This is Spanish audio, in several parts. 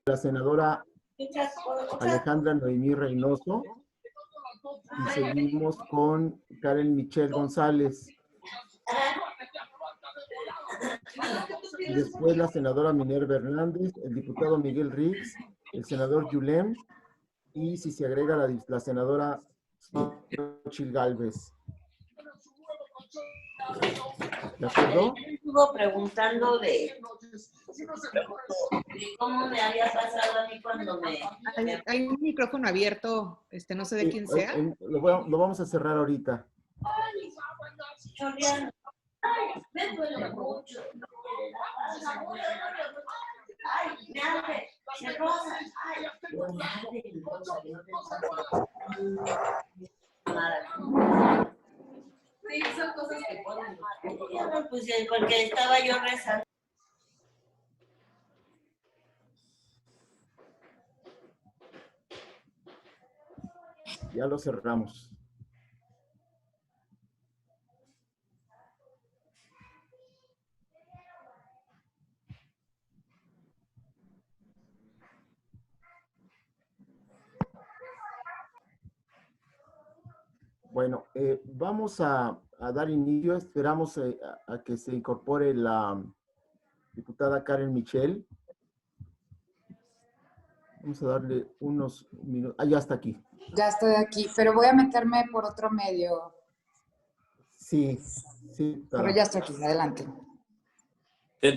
la senadora Alejandra Noemí Reynoso y seguimos con Karen Michelle González. Y después la senadora Minerva Hernández, el diputado Miguel Riggs, el senador Yulem y si se agrega la senadora Xochitl Gálvez. ¿De acuerdo? Estuvo preguntando de cómo me había pasado a mí cuando me... Hay un micrófono abierto, no sé de quién sea. Lo vamos a cerrar ahorita. Chorreando. Ay, me duele mucho. Ay, me arde, me rosa. Ay, me arde, me rosa. Nada. Sí, son cosas que ponen. Pues porque estaba yo rezando. Ya lo cerramos. Bueno, vamos a dar inicio. Esperamos a que se incorpore la diputada Karen Michelle. Vamos a darle unos minutos. Ah, ya está aquí. Ya estoy aquí, pero voy a meterme por otro medio. Sí. Pero ya estoy aquí, adelante.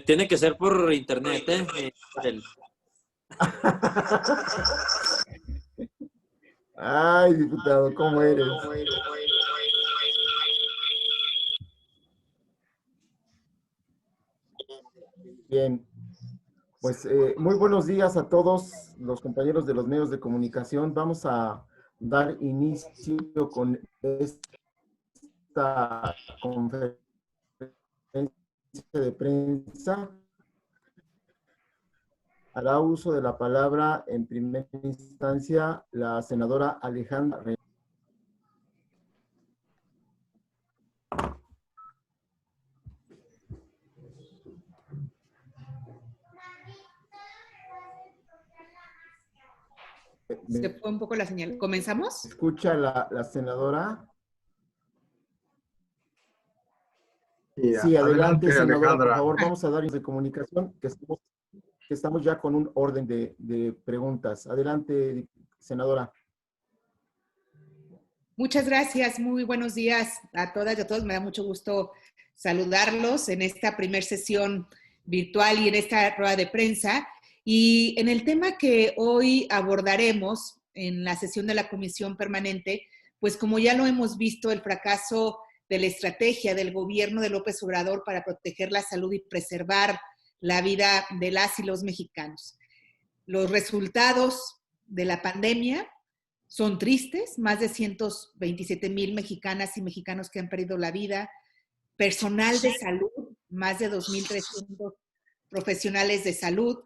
Tiene que ser por internet, ¿eh? Ay, diputado, ¿cómo eres? Bien, pues muy buenos días a todos los compañeros de los medios de comunicación. Vamos a dar inicio con esta conferencia de prensa. Hará uso de la palabra en primera instancia la senadora Alejandra Reynoso. Se fue un poco la señal. ¿Comenzamos? ¿Escucha la senadora? Sí, adelante, senadora, Alejandra. por favor, vamos a dar de comunicación que estamos ya con un orden de preguntas. Adelante, senadora. Muchas gracias, muy buenos días a todas y a todos. Me da mucho gusto saludarlos en esta primer sesión virtual y en esta rueda de prensa. Y en el tema que hoy abordaremos en la sesión de la Comisión Permanente, pues como ya lo hemos visto, el fracaso de la estrategia del gobierno de López Obrador para proteger la salud y preservar la vida de las y los mexicanos. Los resultados de la pandemia son tristes, más de 127,000 mexicanas y mexicanos que han perdido la vida, personal de salud, más de 2,300 profesionales de salud.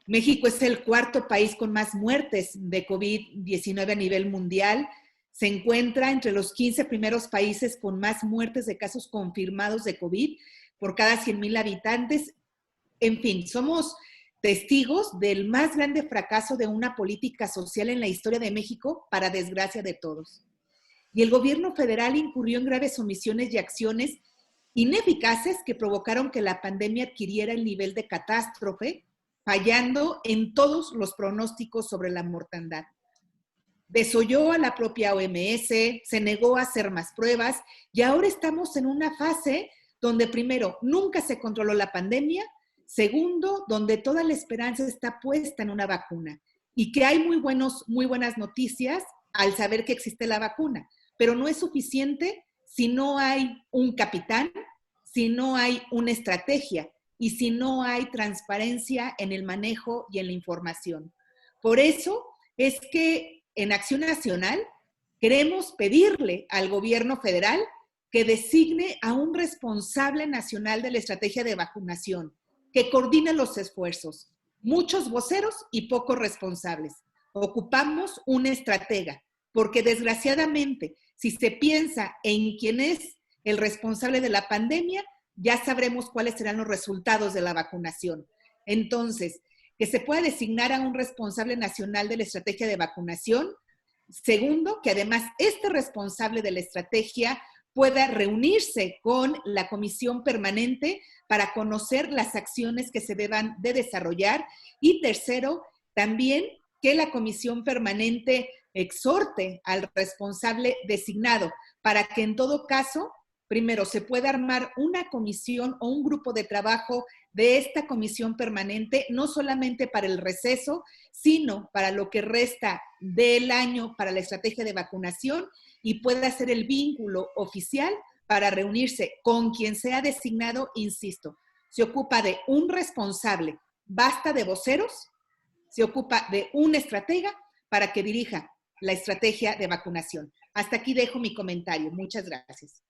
México es el cuarto país con más muertes de COVID-19 a nivel mundial. Se encuentra entre los 15 primeros países con más muertes de casos confirmados de COVID por cada 100,000 habitantes. En fin, somos testigos del más grande fracaso de una política social en la historia de México, para desgracia de todos. Y el gobierno federal incurrió en graves omisiones y acciones ineficaces que provocaron que la pandemia adquiriera el nivel de catástrofe, fallando en todos los pronósticos sobre la mortandad. Desoyó a la propia OMS, se negó a hacer más pruebas y ahora estamos en una fase donde primero, nunca se controló la pandemia, segundo, donde toda la esperanza está puesta en una vacuna y que hay muy buenas noticias al saber que existe la vacuna, pero no es suficiente si no hay un capitán, si no hay una estrategia y si no hay transparencia en el manejo y en la información. Por eso es que en Acción Nacional queremos pedirle al gobierno federal que designe a un responsable nacional de la estrategia de vacunación, que coordine los esfuerzos. Muchos voceros y pocos responsables. Ocupamos una estratega, porque desgraciadamente, si se piensa en quién es el responsable de la pandemia, ya sabremos cuáles serán los resultados de la vacunación. Entonces, que se pueda designar a un responsable nacional de la estrategia de vacunación. Segundo, que además este responsable de la estrategia pueda reunirse con la comisión permanente para conocer las acciones que se deban de desarrollar. Y tercero, también que la comisión permanente exhorte al responsable designado para que en todo caso, primero, se pueda armar una comisión o un grupo de trabajo de esta comisión permanente, no solamente para el receso, sino para lo que resta del año para la estrategia de vacunación, y pueda ser el vínculo oficial para reunirse con quien sea designado. Insisto, se ocupa de un responsable, basta de voceros, se ocupa de un estratega para que dirija la estrategia de vacunación. Hasta aquí dejo mi comentario. Muchas gracias.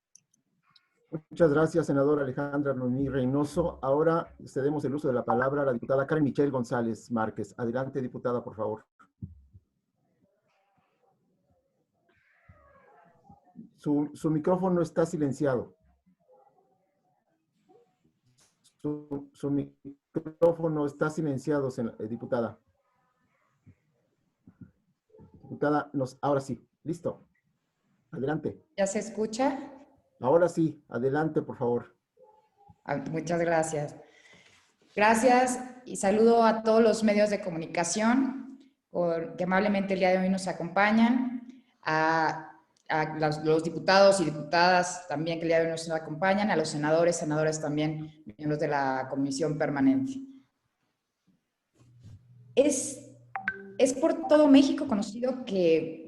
Muchas gracias, senadora Alejandra Noemí Reynoso. Ahora cedemos el uso de la palabra a la diputada Karen Michelle González Márquez. Adelante, diputada, por favor. Su micrófono está silenciado. Su micrófono está silenciado, diputada. Diputada, ahora sí. Listo. Adelante. ¿Ya se escucha? Ahora sí. Adelante, por favor. Muchas gracias. Gracias y saludo a todos los medios de comunicación que amablemente el día de hoy nos acompañan, a los diputados y diputadas también que el día de hoy nos acompañan, a los senadores, senadoras también, miembros de la comisión permanente. Es por todo México conocido que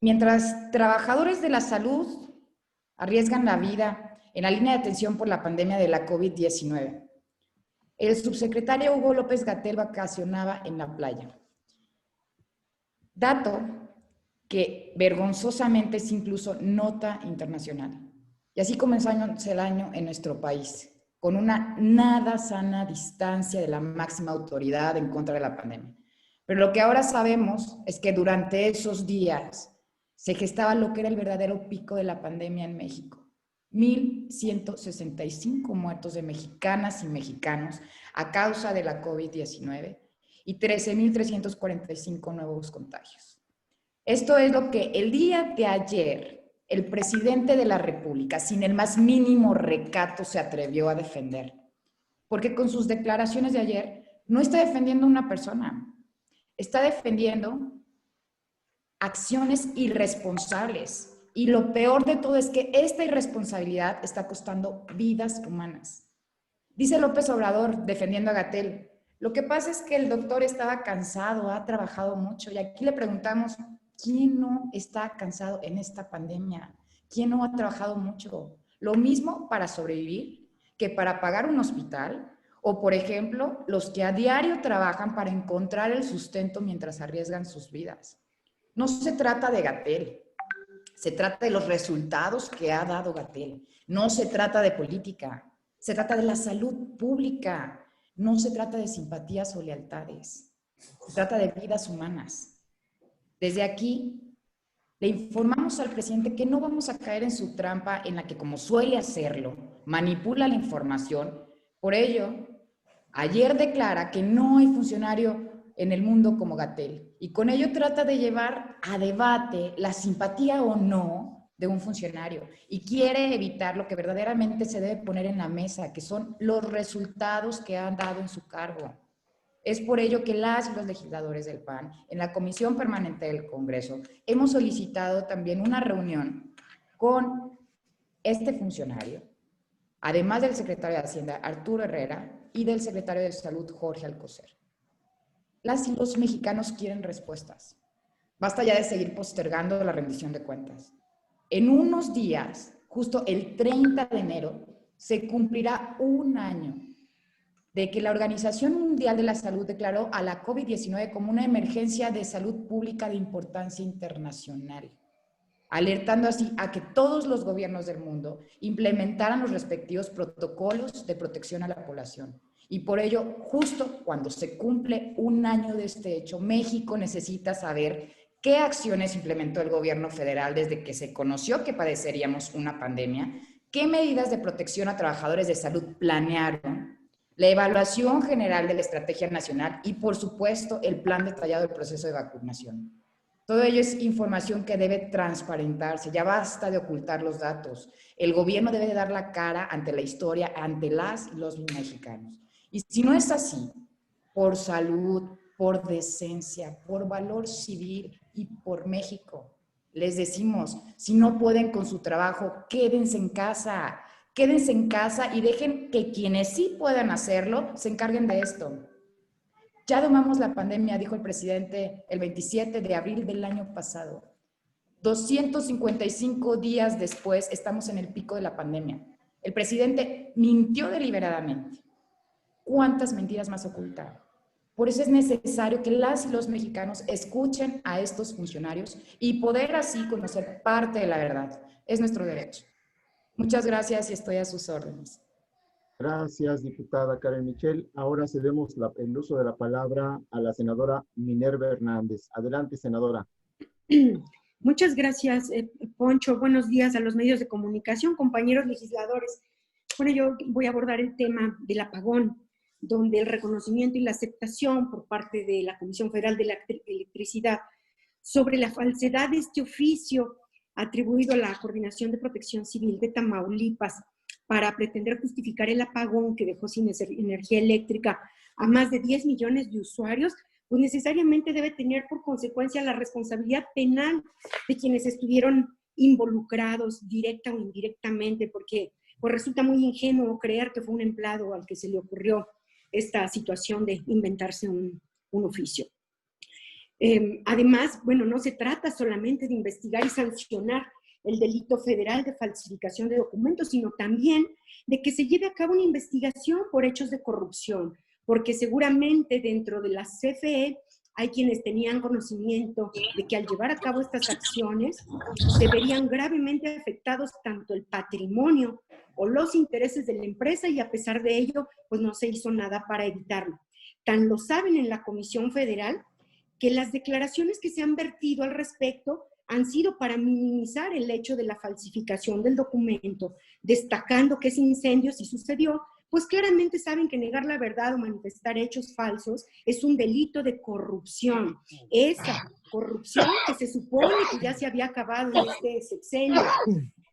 mientras trabajadores de la salud arriesgan la vida en la línea de atención por la pandemia de la COVID-19, el subsecretario Hugo López-Gatell vacacionaba en la playa. Dato que vergonzosamente es incluso nota internacional. Y así comenzamos el año en nuestro país, con una nada sana distancia de la máxima autoridad en contra de la pandemia. Pero lo que ahora sabemos es que durante esos días se gestaba lo que era el verdadero pico de la pandemia en México. 1,165 muertos de mexicanas y mexicanos a causa de la COVID-19 y 13,345 nuevos contagios. Esto es lo que el día de ayer el presidente de la República, sin el más mínimo recato, se atrevió a defender. Porque con sus declaraciones de ayer no está defendiendo a una persona, está defendiendo acciones irresponsables. Y lo peor de todo es que esta irresponsabilidad está costando vidas humanas. Dice López Obrador, defendiendo a Gatell, lo que pasa es que el doctor estaba cansado, ha trabajado mucho. Y aquí le preguntamos, ¿quién no está cansado en esta pandemia? ¿Quién no ha trabajado mucho? Lo mismo para sobrevivir que para pagar un hospital, o por ejemplo, los que a diario trabajan para encontrar el sustento mientras arriesgan sus vidas. No se trata de Gatell, se trata de los resultados que ha dado Gatell. No se trata de política, se trata de la salud pública. No se trata de simpatías o lealtades, se trata de vidas humanas. Desde aquí, le informamos al presidente que no vamos a caer en su trampa en la que, como suele hacerlo, manipula la información. Por ello, ayer declara que no hay funcionario en el mundo como Gatell, y con ello trata de llevar a debate la simpatía o no de un funcionario, y quiere evitar lo que verdaderamente se debe poner en la mesa, que son los resultados que han dado en su cargo. Es por ello que las y los legisladores del PAN, en la Comisión Permanente del Congreso, hemos solicitado también una reunión con este funcionario, además del secretario de Hacienda, Arturo Herrera, y del secretario de Salud, Jorge Alcocer. Las y los mexicanos quieren respuestas. Basta ya de seguir postergando la rendición de cuentas. En unos días, justo el 30 de enero, se cumplirá un año de que la Organización Mundial de la Salud declaró a la COVID-19 como una emergencia de salud pública de importancia internacional, alertando así a que todos los gobiernos del mundo implementaran los respectivos protocolos de protección a la población. Y por ello, justo cuando se cumple un año de este hecho, México necesita saber qué acciones implementó el gobierno federal desde que se conoció que padeceríamos una pandemia, qué medidas de protección a trabajadores de salud planearon, la evaluación general de la estrategia nacional y, por supuesto, el plan detallado del proceso de vacunación. Todo ello es información que debe transparentarse, ya basta de ocultar los datos. El gobierno debe de dar la cara ante la historia, ante las y los mexicanos. Y si no es así, por salud, por decencia, por valor civil y por México, les decimos, si no pueden con su trabajo, quédense en casa y dejen que quienes sí puedan hacerlo se encarguen de esto. Ya domamos la pandemia, dijo el presidente el 27 de abril del año pasado. 255 días después estamos en el pico de la pandemia. El presidente mintió deliberadamente. ¿Cuántas mentiras más ocultaron? Por eso es necesario que las y los mexicanos escuchen a estos funcionarios y poder así conocer parte de la verdad. Es nuestro derecho. Muchas gracias y estoy a sus órdenes. Gracias, diputada Karen Michel. Ahora cedemos el uso de la palabra a la senadora Minerva Hernández. Adelante, senadora. Muchas gracias, Poncho. Buenos días a los medios de comunicación, compañeros legisladores. Bueno, yo voy a abordar el tema del apagón, donde el reconocimiento y la aceptación por parte de la Comisión Federal de la Electricidad sobre la falsedad de este oficio atribuido a la Coordinación de Protección Civil de Tamaulipas para pretender justificar el apagón que dejó sin energía eléctrica a más de 10 millones de usuarios, pues necesariamente debe tener por consecuencia la responsabilidad penal de quienes estuvieron involucrados directa o indirectamente, porque pues resulta muy ingenuo creer que fue un empleado al que se le ocurrió esta situación de inventarse un oficio. Además, bueno, no se trata solamente de investigar y sancionar el delito federal de falsificación de documentos, sino también de que se lleve a cabo una investigación por hechos de corrupción, porque seguramente dentro de la CFE hay quienes tenían conocimiento de que al llevar a cabo estas acciones se verían gravemente afectados tanto el patrimonio o los intereses de la empresa y a pesar de ello, pues no se hizo nada para evitarlo. Tan lo saben en la Comisión Federal que las declaraciones que se han vertido al respecto han sido para minimizar el hecho de la falsificación del documento, destacando que ese incendio sí sucedió, pues claramente saben que negar la verdad o manifestar hechos falsos es un delito de corrupción. Esa corrupción que se supone que ya se había acabado en este sexenio.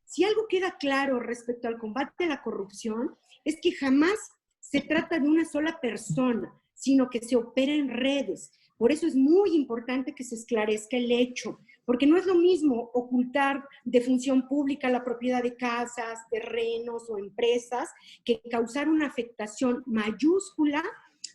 Si algo queda claro respecto al combate a la corrupción, es que jamás se trata de una sola persona, sino que se opera en redes. Por eso es muy importante que se esclarezca el hecho, porque no es lo mismo ocultar de función pública la propiedad de casas, terrenos o empresas que causar una afectación mayúscula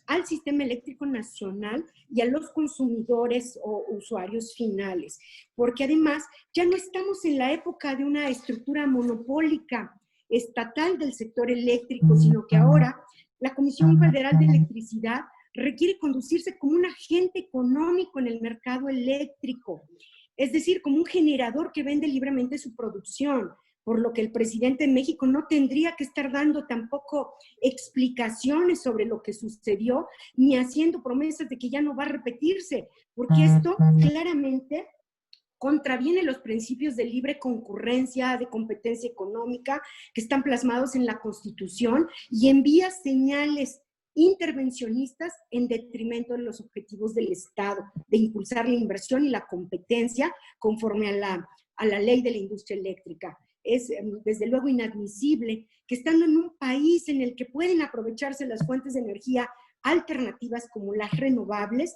al sistema eléctrico nacional y a los consumidores o usuarios finales. Porque además ya no estamos en la época de una estructura monopólica estatal del sector eléctrico, sino que ahora la Comisión Federal de Electricidad requiere conducirse como un agente económico en el mercado eléctrico, es decir, como un generador que vende libremente su producción, por lo que el presidente de México no tendría que estar dando tampoco explicaciones sobre lo que sucedió, ni haciendo promesas de que ya no va a repetirse, porque esto claramente contraviene los principios de libre concurrencia, de competencia económica, que están plasmados en la Constitución, y envía señales intervencionistas en detrimento de los objetivos del Estado, de impulsar la inversión y la competencia conforme a la ley de la industria eléctrica. Es desde luego inadmisible que estando en un país en el que pueden aprovecharse las fuentes de energía alternativas como las renovables,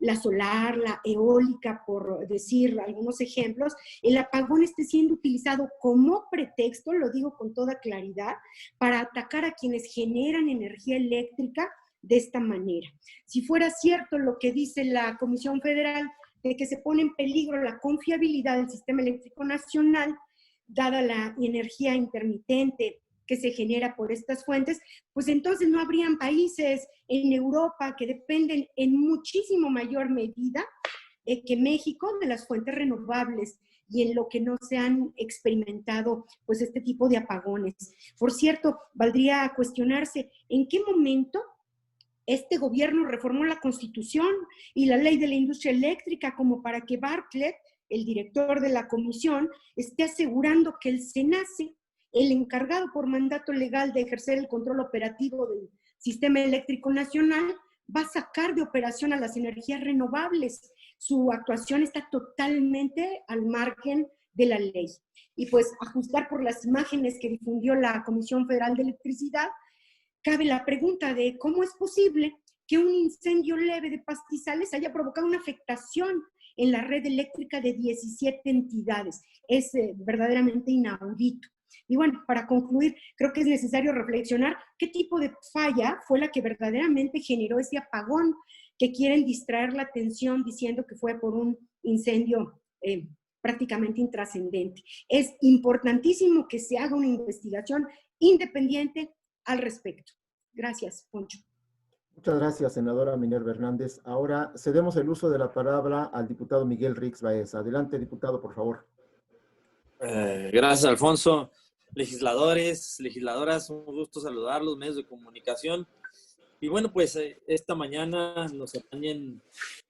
la solar, la eólica, por decir algunos ejemplos, el apagón esté siendo utilizado como pretexto, lo digo con toda claridad, para atacar a quienes generan energía eléctrica de esta manera. Si fuera cierto lo que dice la Comisión Federal de que se pone en peligro la confiabilidad del sistema eléctrico nacional, dada la energía intermitente que se genera por estas fuentes, pues entonces no habrían países en Europa que dependen en muchísimo mayor medida que México de las fuentes renovables y en lo que no se han experimentado pues este tipo de apagones. Por cierto, valdría cuestionarse en qué momento este gobierno reformó la Constitución y la ley de la industria eléctrica como para que Bartlett, el director de la comisión, esté asegurando que el SENACE, el encargado por mandato legal de ejercer el control operativo Sistema Eléctrico Nacional va a sacar de operación a las energías renovables. Su actuación está totalmente al margen de la ley. Y pues, a juzgar por las imágenes que difundió la Comisión Federal de Electricidad, cabe la pregunta de cómo es posible que un incendio leve de pastizales haya provocado una afectación en la red eléctrica de 17 entidades. Es verdaderamente inaudito. Y bueno, para concluir, creo que es necesario reflexionar qué tipo de falla fue la que verdaderamente generó ese apagón, que quieren distraer la atención diciendo que fue por un incendio prácticamente intrascendente. Es importantísimo que se haga una investigación independiente al respecto. Gracias, Poncho. Muchas gracias, senadora Minerva Hernández. Ahora cedemos el uso de la palabra al diputado Miguel Rix Baeza. Adelante, diputado, por favor. Gracias, Alfonso. Legisladores, legisladoras, un gusto saludarlos, medios de comunicación. Y bueno, pues esta mañana nos atañen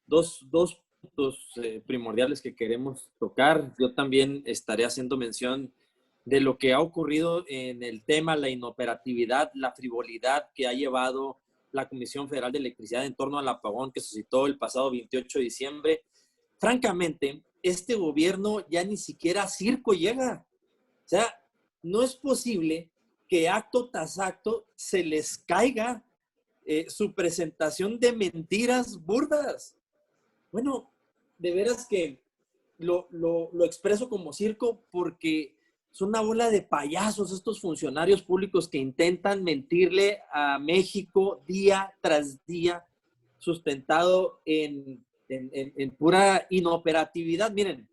dos puntos primordiales que queremos tocar. Yo también estaré haciendo mención de lo que ha ocurrido en el tema, la inoperatividad, la frivolidad que ha llevado la Comisión Federal de Electricidad en torno al apagón que suscitó el pasado 28 de diciembre. Francamente, este gobierno ya ni siquiera a circo llega. O sea, no es posible que acto tras acto se les caiga su presentación de mentiras burdas. Bueno, de veras que lo expreso como circo porque son una bola de payasos estos funcionarios públicos que intentan mentirle a México día tras día, sustentado en pura inoperatividad. Miren,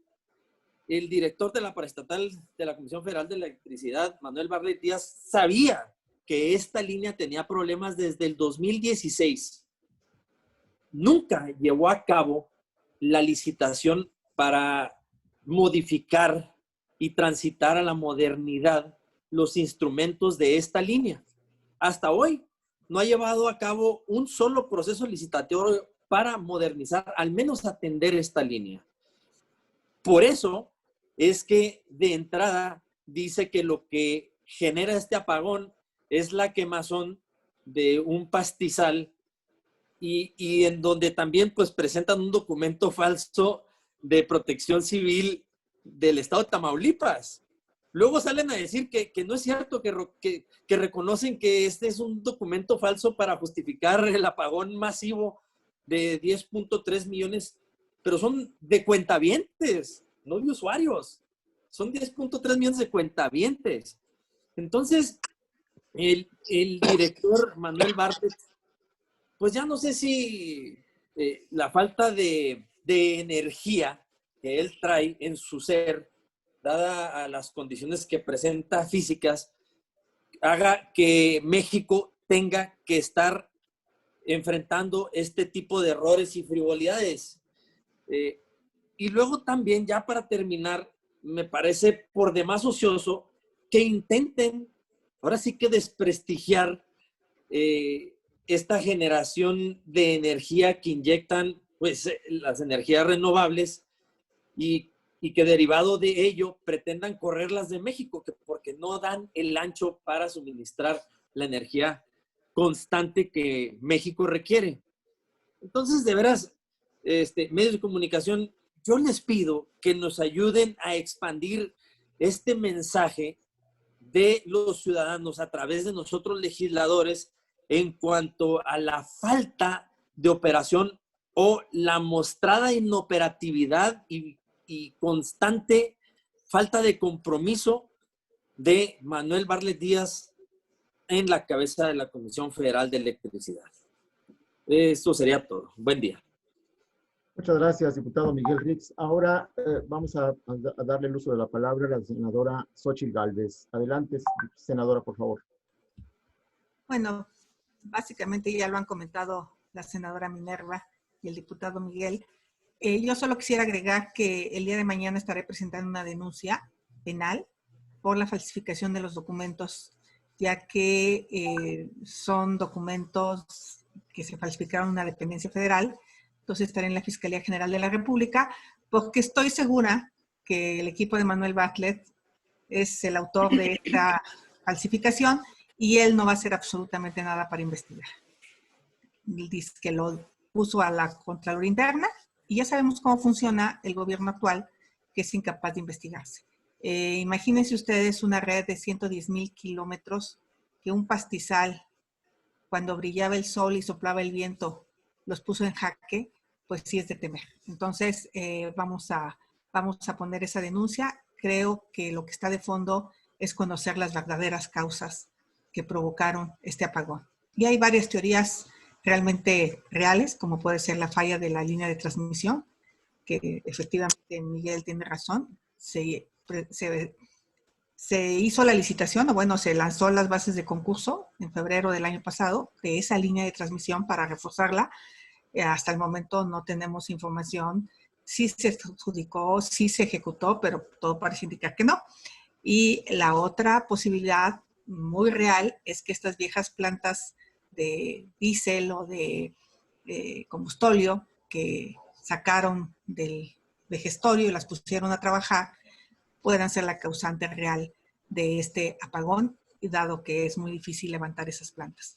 el director de la paraestatal de la Comisión Federal de Electricidad, Manuel Bartlett Díaz, sabía que esta línea tenía problemas desde el 2016. Nunca llevó a cabo la licitación para modificar y transitar a la modernidad los instrumentos de esta línea. Hasta hoy no ha llevado a cabo un solo proceso licitatorio para modernizar, al menos atender esta línea. Por eso es que de entrada dice que lo que genera este apagón es la quemazón de un pastizal y en donde también pues presentan un documento falso de protección civil del estado de Tamaulipas. Luego salen a decir que no es cierto, que reconocen que este es un documento falso para justificar el apagón masivo de 10.3 millones, pero son de cuentavientes, no de usuarios. Son 10.3 millones de cuentavientes. Entonces, el director Manuel Bartlett, pues ya no sé si la falta de energía que él trae en su ser, dada a las condiciones que presenta físicas, haga que México tenga que estar enfrentando este tipo de errores y frivolidades. Y luego también, ya para terminar, me parece por demás ocioso que intenten, ahora sí que desprestigiar esta generación de energía que inyectan pues, las energías renovables y que derivado de ello pretendan correrlas de México, porque no dan el ancho para suministrar la energía constante que México requiere. Entonces, de veras, medios de comunicación, yo les pido que nos ayuden a expandir este mensaje de los ciudadanos a través de nosotros legisladores en cuanto a la falta de operación o la mostrada inoperatividad y constante falta de compromiso de Manuel Bartlett Díaz en la cabeza de la Comisión Federal de Electricidad. Esto sería todo. Buen día. Muchas gracias, diputado Miguel Rix. Ahora vamos a darle el uso de la palabra a la senadora Xóchitl Gálvez. Adelante, senadora, por favor. Bueno, básicamente ya lo han comentado la senadora Minerva y el diputado Miguel. Yo solo quisiera agregar que el día de mañana estaré presentando una denuncia penal por la falsificación de los documentos, ya que son documentos que se falsificaron en una dependencia federal. Entonces estaré en la Fiscalía General de la República, porque estoy segura que el equipo de Manuel Bartlett es el autor de esta falsificación y él no va a hacer absolutamente nada para investigar. Dice que lo puso a la Contraloría Interna y ya sabemos cómo funciona el gobierno actual, que es incapaz de investigarse. Imagínense ustedes una red de 110,000 kilómetros que un pastizal, cuando brillaba el sol y soplaba el viento, los puso en jaque, pues sí es de temer. Entonces, vamos a poner esa denuncia. Creo que lo que está de fondo es conocer las verdaderas causas que provocaron este apagón. Y hay varias teorías realmente reales, como puede ser la falla de la línea de transmisión, que efectivamente Miguel tiene razón. Se hizo la licitación, o bueno, se lanzó las bases de concurso en febrero del año pasado de esa línea de transmisión para reforzarla. Hasta el momento no tenemos información. Sí se adjudicó, sí se ejecutó, pero todo parece indicar que no. Y la otra posibilidad muy real es que estas viejas plantas de diésel o de combustóleo que sacaron del vejestorio y las pusieron a trabajar puedan ser la causante real de este apagón, dado que es muy difícil levantar esas plantas.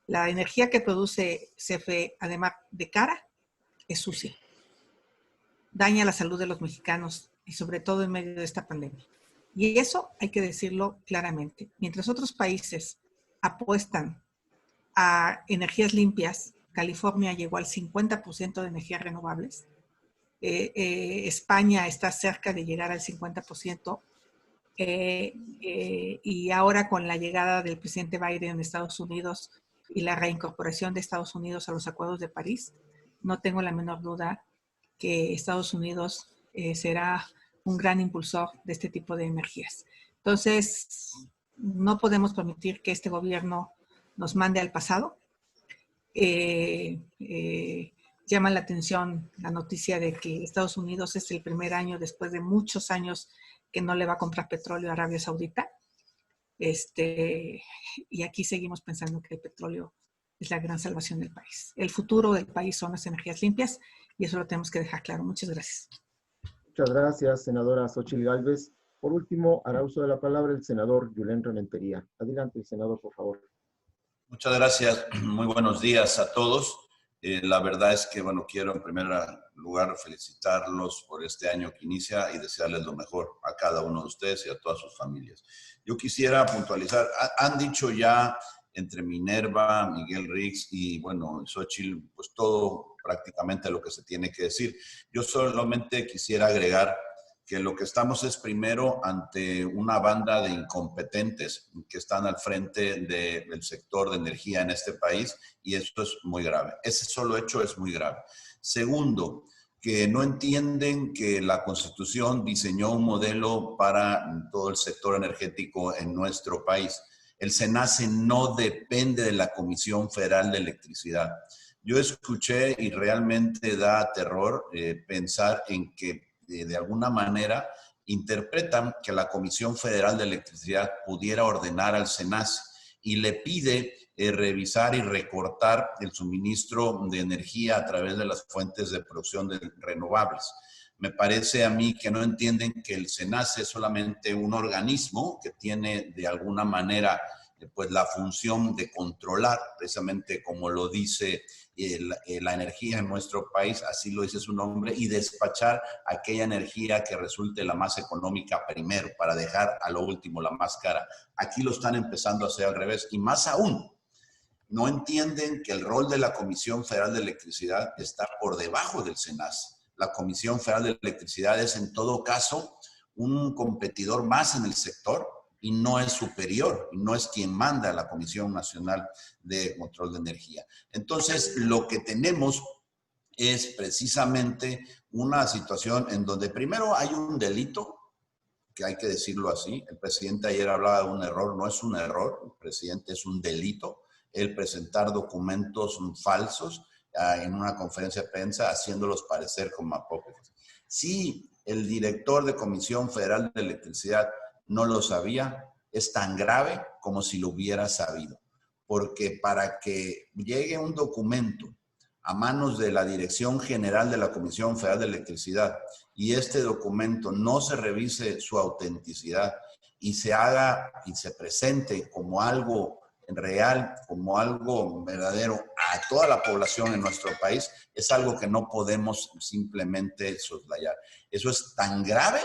La energía que produce CFE, además de cara, es sucia. Daña la salud de los mexicanos y sobre todo en medio de esta pandemia. Y eso hay que decirlo claramente. Mientras otros países apuestan a energías limpias, California llegó al 50% de energías renovables. España está cerca de llegar al 50%. Y ahora con la llegada del presidente Biden a Estados Unidos y la reincorporación de Estados Unidos a los acuerdos de París, no tengo la menor duda que Estados Unidos será un gran impulsor de este tipo de energías. Entonces, no podemos permitir que este gobierno nos mande al pasado. Llama la atención la noticia de que Estados Unidos es el primer año después de muchos años que no le va a comprar petróleo a Arabia Saudita. Y aquí seguimos pensando que el petróleo es la gran salvación del país. El futuro del país son las energías limpias y eso lo tenemos que dejar claro. Muchas gracias. Muchas gracias, senadora Xóchitl Gálvez. Por último, hará uso de la palabra el senador Yulem Rementería. Adelante, senador, por favor. Muchas gracias. Muy buenos días a todos. La verdad es que, bueno, quiero en primer lugar felicitarlos por este año que inicia y desearles lo mejor a cada uno de ustedes y a todas sus familias. Yo quisiera puntualizar, han dicho ya entre Minerva, Miguel Riggs y, bueno, Xóchitl, pues todo prácticamente lo que se tiene que decir. Yo solamente quisiera agregar que lo que estamos es primero ante una banda de incompetentes que están al frente del sector de energía en este país y esto es muy grave. Ese solo hecho es muy grave. Segundo, que no entienden que la Constitución diseñó un modelo para todo el sector energético en nuestro país. El SENACE no depende de la Comisión Federal de Electricidad. Yo escuché y realmente da terror pensar en que de alguna manera interpretan que la Comisión Federal de Electricidad pudiera ordenar al SENACE y le pide revisar y recortar el suministro de energía a través de las fuentes de producción de renovables. Me parece a mí que no entienden que el SENACE es solamente un organismo que tiene de alguna manera pues la función de controlar, precisamente como lo dice la energía en nuestro país, así lo dice su nombre, y despachar aquella energía que resulte la más económica primero, para dejar a lo último la más cara. Aquí lo están empezando a hacer al revés, y más aún, no entienden que el rol de la Comisión Federal de Electricidad está por debajo del SENACE. La Comisión Federal de Electricidad es en todo caso un competidor más en el sector, y no es superior, y no es quien manda a la Comisión Nacional de Control de Energía. Entonces, lo que tenemos es precisamente una situación en donde primero hay un delito, que hay que decirlo así. El presidente ayer hablaba de un error, no es un error, el presidente es un delito, el presentar documentos falsos en una conferencia de prensa haciéndolos parecer como apócrifos. Si el director de Comisión Federal de Electricidad no lo sabía, es tan grave como si lo hubiera sabido. Porque para que llegue un documento a manos de la Dirección General de la Comisión Federal de Electricidad y este documento no se revise su autenticidad y se haga y se presente como algo real, como algo verdadero a toda la población en nuestro país, es algo que no podemos simplemente soslayar. Eso es tan grave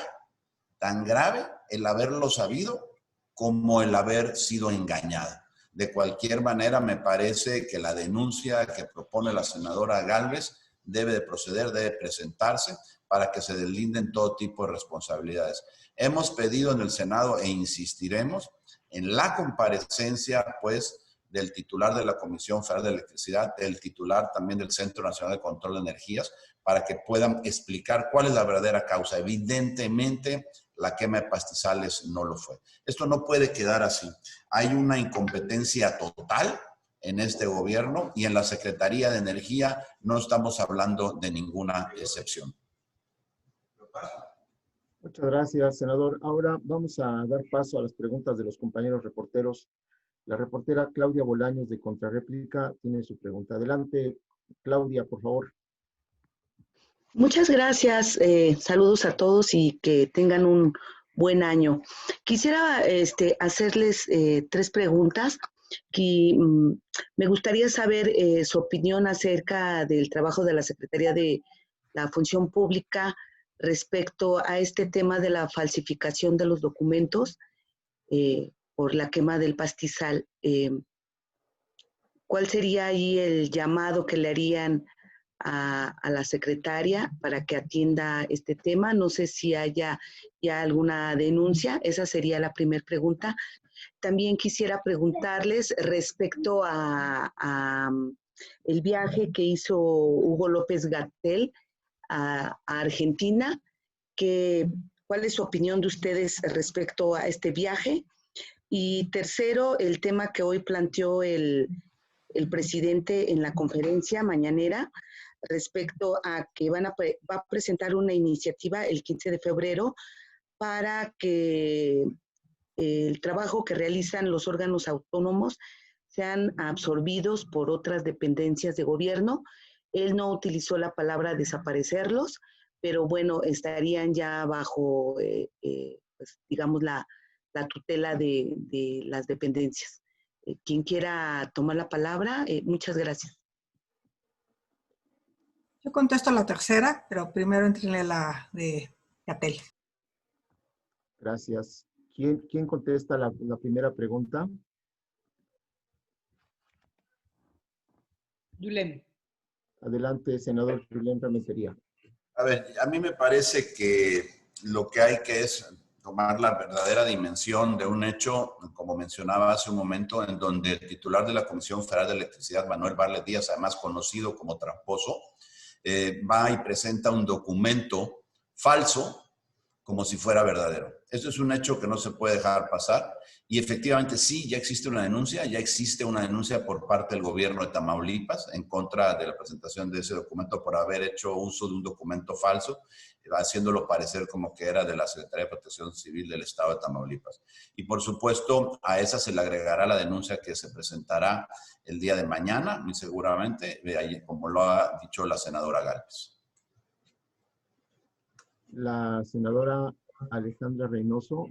el haberlo sabido como el haber sido engañada. De cualquier manera, me parece que la denuncia que propone la senadora Gálvez debe de proceder, debe presentarse para que se deslinden todo tipo de responsabilidades. Hemos pedido en el Senado e insistiremos en la comparecencia, pues, del titular de la Comisión Federal de Electricidad, del titular también del Centro Nacional de Control de Energías, para que puedan explicar cuál es la verdadera causa. Evidentemente, la quema de pastizales no lo fue. Esto no puede quedar así. Hay una incompetencia total en este gobierno y en la Secretaría de Energía no estamos hablando de ninguna excepción. Muchas gracias, senador. Ahora vamos a dar paso a las preguntas de los compañeros reporteros. La reportera Claudia Bolaños de Contrarréplica tiene su pregunta. Adelante, Claudia, por favor. Muchas gracias. Saludos a todos y que tengan un buen año. Quisiera hacerles 3 preguntas. Me gustaría saber su opinión acerca del trabajo de la Secretaría de la Función Pública respecto a este tema de la falsificación de los documentos por la quema del pastizal. ¿Cuál sería ahí el llamado que le harían a la secretaria para que atienda este tema? No sé si haya ya alguna denuncia. Esa sería la primera pregunta. También quisiera preguntarles respecto a el viaje que hizo Hugo López-Gatell a Argentina. ¿Cuál es su opinión de ustedes respecto a este viaje? Y tercero, el tema que hoy planteó el presidente en la conferencia mañanera respecto a que va a presentar una iniciativa el 15 de febrero para que el trabajo que realizan los órganos autónomos sean absorbidos por otras dependencias de gobierno. Él no utilizó la palabra desaparecerlos, pero bueno, estarían ya bajo, pues, digamos, la tutela de las dependencias. Quien quiera tomar la palabra, muchas gracias. Yo contesto la tercera, pero primero entre la de Gatell. Gracias. ¿Quién contesta la primera pregunta? Yulem. Adelante, senador Yulem Rementería. A ver, a mí me parece que lo que hay que es tomar la verdadera dimensión de un hecho, como mencionaba hace un momento, en donde el titular de la Comisión Federal de Electricidad, Manuel Barlet Díaz, además conocido como tramposo, va y presenta un documento falso como si fuera verdadero. Esto es un hecho que no se puede dejar pasar y efectivamente sí, ya existe una denuncia por parte del gobierno de Tamaulipas en contra de la presentación de ese documento por haber hecho uso de un documento falso, haciéndolo parecer como que era de la Secretaría de Protección Civil del Estado de Tamaulipas. Y por supuesto, a esa se le agregará la denuncia que se presentará el día de mañana, muy seguramente, como lo ha dicho la senadora Gálvez. La senadora Alejandra Reynoso,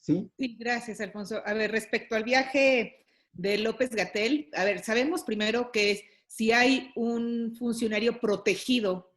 ¿sí? Sí, gracias, Alfonso. A ver, respecto al viaje de López-Gatell, a ver, sabemos primero que si hay un funcionario protegido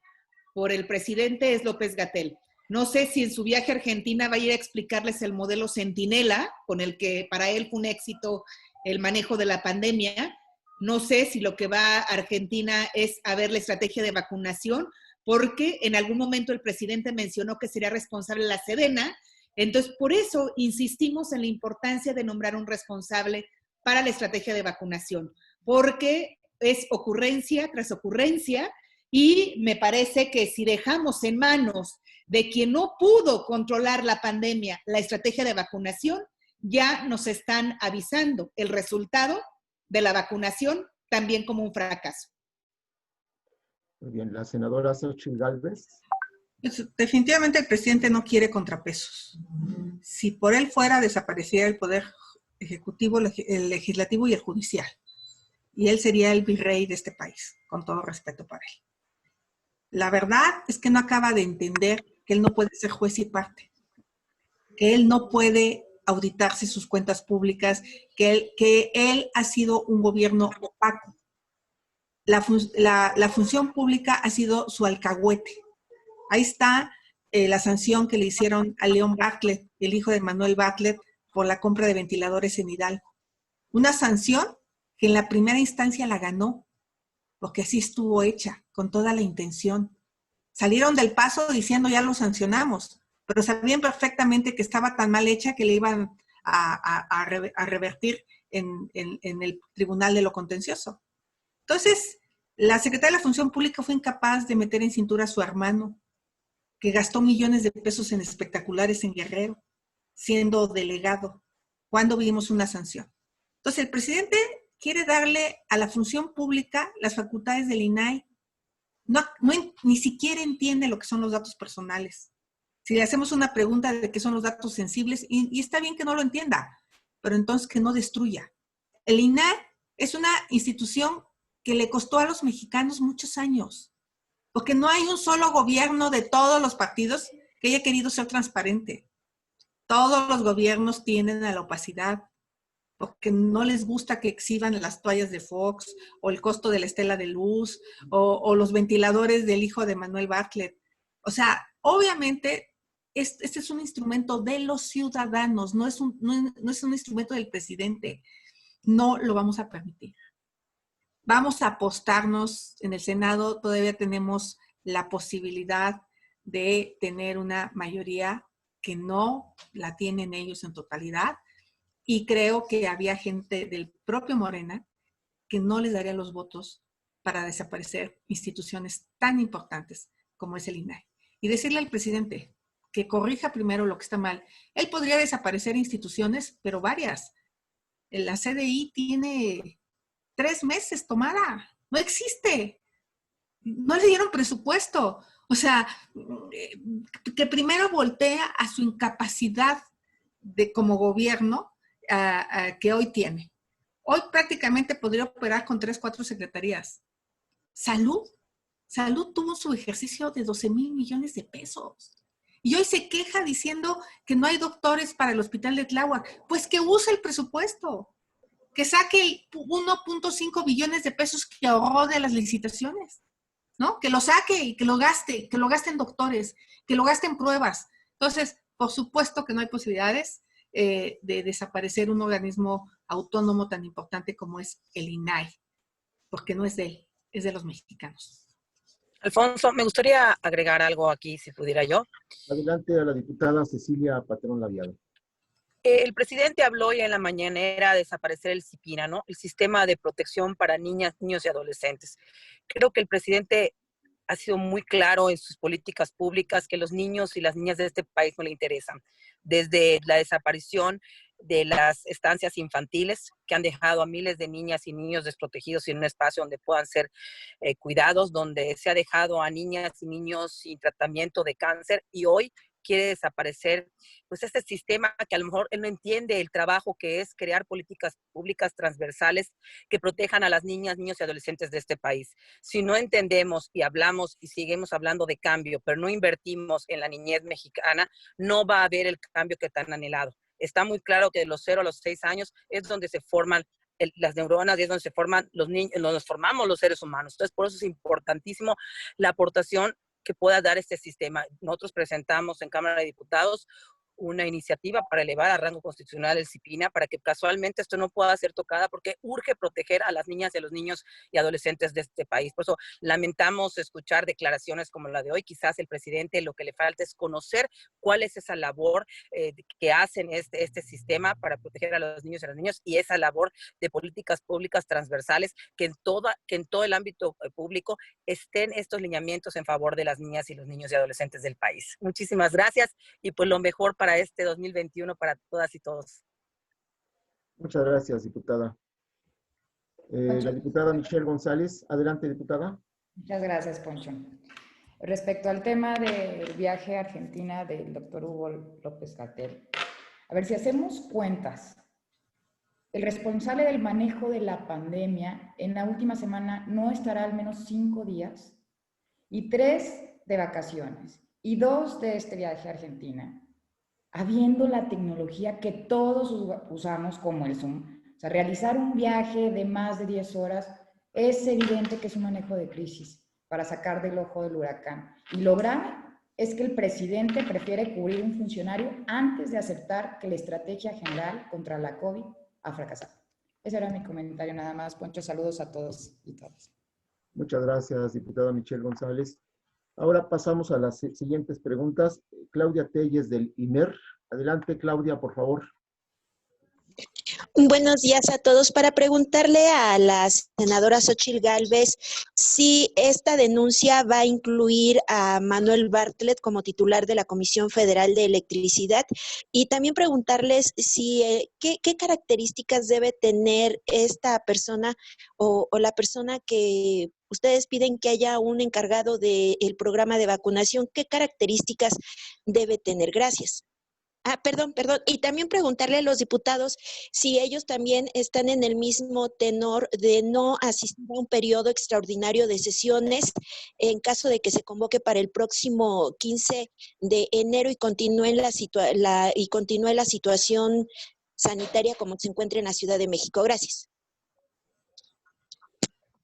por el presidente es López-Gatell. No sé si en su viaje a Argentina va a ir a explicarles el modelo Centinela, con el que para él fue un éxito el manejo de la pandemia. No sé si lo que va a Argentina es a ver la estrategia de vacunación, porque en algún momento el presidente mencionó que sería responsable la Sedena. Entonces, por eso insistimos en la importancia de nombrar un responsable para la estrategia de vacunación, porque es ocurrencia tras ocurrencia y me parece que si dejamos en manos de quien no pudo controlar la pandemia la estrategia de vacunación, ya nos están avisando el resultado de la vacunación también como un fracaso. Muy bien, la senadora Xochitl Gálvez. Definitivamente el presidente no quiere contrapesos. Si por él fuera, desaparecería el poder ejecutivo, el legislativo y el judicial. Y él sería el virrey de este país, con todo respeto para él. La verdad es que no acaba de entender que él no puede ser juez y parte. Que él no puede auditarse sus cuentas públicas, que él ha sido un gobierno opaco. La función pública ha sido su alcahuete. Ahí está la sanción que le hicieron a León Bartlett, el hijo de Manuel Bartlett, por la compra de ventiladores en Hidalgo. Una sanción que en la primera instancia la ganó, porque así estuvo hecha, con toda la intención. Salieron del paso diciendo ya lo sancionamos, pero sabían perfectamente que estaba tan mal hecha que le iban a revertir en el Tribunal de lo Contencioso. Entonces, la Secretaría de la Función Pública fue incapaz de meter en cintura a su hermano, que gastó millones de pesos en espectaculares en Guerrero, siendo delegado. ¿Cuándo vimos una sanción? Entonces, el presidente quiere darle a la función pública las facultades del INAI. Ni siquiera entiende lo que son los datos personales. Si le hacemos una pregunta de qué son los datos sensibles, y está bien que no lo entienda, pero entonces que no destruya. El INAI es una institución que le costó a los mexicanos muchos años, porque no hay un solo gobierno de todos los partidos que haya querido ser transparente. Todos los gobiernos tienden a la opacidad, porque no les gusta que exhiban las toallas de Fox, o el costo de la estela de luz, o los ventiladores del hijo de Manuel Bartlett. O sea, obviamente, este es un instrumento de los ciudadanos, no es un instrumento del presidente. No lo vamos a permitir. Vamos a apostarnos en el Senado, todavía tenemos la posibilidad de tener una mayoría que no la tienen ellos en totalidad, y creo que había gente del propio Morena que no les daría los votos para desaparecer instituciones tan importantes como es el INAI. Y decirle al presidente que corrija primero lo que está mal. Él podría desaparecer instituciones, pero varias. La CDI tiene 3 meses tomada. No existe. No le dieron presupuesto. O sea, que primero voltea a su incapacidad como gobierno que hoy tiene. Hoy prácticamente podría operar con 3, 4 secretarías. Salud tuvo su ejercicio de 12,000 millones de pesos. Y hoy se queja diciendo que no hay doctores para el hospital de Tláhuac. Pues que use el presupuesto, que saque 1.5 billones de pesos que ahorró de las licitaciones, ¿no? Que lo saque y que lo gaste en doctores, que lo gaste en pruebas. Entonces, por supuesto que no hay posibilidades de desaparecer un organismo autónomo tan importante como es el INAI, porque no es de él, es de los mexicanos. Alfonso, me gustaría agregar algo aquí, si pudiera yo. Adelante a la diputada Cecilia Patrón Laviado. El presidente habló ya en la mañanera de desaparecer el CIPINA, ¿no? El Sistema de Protección para Niñas, Niños y Adolescentes. Creo que el presidente ha sido muy claro en sus políticas públicas que los niños y las niñas de este país no le interesan. Desde la desaparición de las estancias infantiles que han dejado a miles de niñas y niños desprotegidos sin un espacio donde puedan ser cuidados, donde se ha dejado a niñas y niños sin tratamiento de cáncer, y hoy quiere desaparecer pues este sistema que a lo mejor él no entiende el trabajo que es crear políticas públicas transversales que protejan a las niñas, niños y adolescentes de este país. Si no entendemos y hablamos y seguimos hablando de cambio, pero no invertimos en la niñez mexicana, no va a haber el cambio que tan anhelado. Está muy claro que de los 0 a los 6 años es donde se forman las neuronas y es donde se forman los niños, donde nos formamos los seres humanos. Entonces, por eso es importantísimo la aportación que pueda dar este sistema. Nosotros presentamos en Cámara de Diputados una iniciativa para elevar a rango constitucional el CIPINA, para que casualmente esto no pueda ser tocada, porque urge proteger a las niñas y a los niños y adolescentes de este país. Por eso lamentamos escuchar declaraciones como la de hoy. Quizás el presidente lo que le falta es conocer cuál es esa labor que hacen este sistema para proteger a los niños y a las niñas, y esa labor de políticas públicas transversales que en todo el ámbito público estén estos lineamientos en favor de las niñas y los niños y adolescentes del país. Muchísimas gracias y pues lo mejor para este 2021 para todas y todos. Muchas gracias, diputada. La diputada Michelle González. Adelante, diputada. Muchas gracias, Poncho. Respecto al tema del viaje a Argentina del doctor Hugo López-Gatell, a ver, si hacemos cuentas, el responsable del manejo de la pandemia en la última semana no estará al menos 5 días, y 3 de vacaciones, y 2 de este viaje a Argentina. habiendo la tecnología que todos usamos como el Zoom. O sea, realizar un viaje de más de 10 horas es evidente que es un manejo de crisis para sacar del ojo del huracán. Y lo grave es que el presidente prefiere cubrir un funcionario antes de aceptar que la estrategia general contra la COVID ha fracasado. Ese era mi comentario nada más, Poncho. Saludos a todos y todas. Muchas gracias, diputada Michelle González. Ahora pasamos a las siguientes preguntas. Claudia Telles del IMER. Adelante, Claudia, por favor. Buenos días a todos. Para preguntarle a la senadora Xóchitl Gálvez si esta denuncia va a incluir a Manuel Bartlett como titular de la Comisión Federal de Electricidad, y también preguntarles si qué características debe tener esta persona o la persona que ustedes piden que haya un encargado del programa de vacunación, qué características debe tener. Gracias. Perdón. Y también preguntarle a los diputados si ellos también están en el mismo tenor de no asistir a un periodo extraordinario de sesiones en caso de que se convoque para el próximo 15 de enero y continúe la situación sanitaria como se encuentra en la Ciudad de México. Gracias.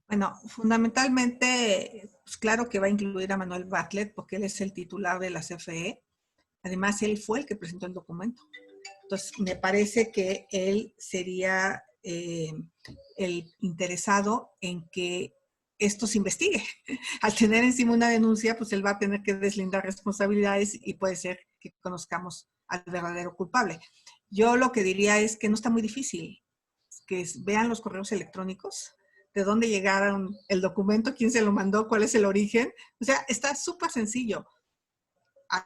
Bueno, fundamentalmente, pues claro que va a incluir a Manuel Bartlett porque él es el titular de la CFE. Además, él fue el que presentó el documento. Entonces, me parece que él sería el interesado en que esto se investigue. Al tener encima una denuncia, pues él va a tener que deslindar responsabilidades y puede ser que conozcamos al verdadero culpable. Yo lo que diría es que no está muy difícil, que vean los correos electrónicos, de dónde llegaron el documento, quién se lo mandó, cuál es el origen. O sea, está súper sencillo.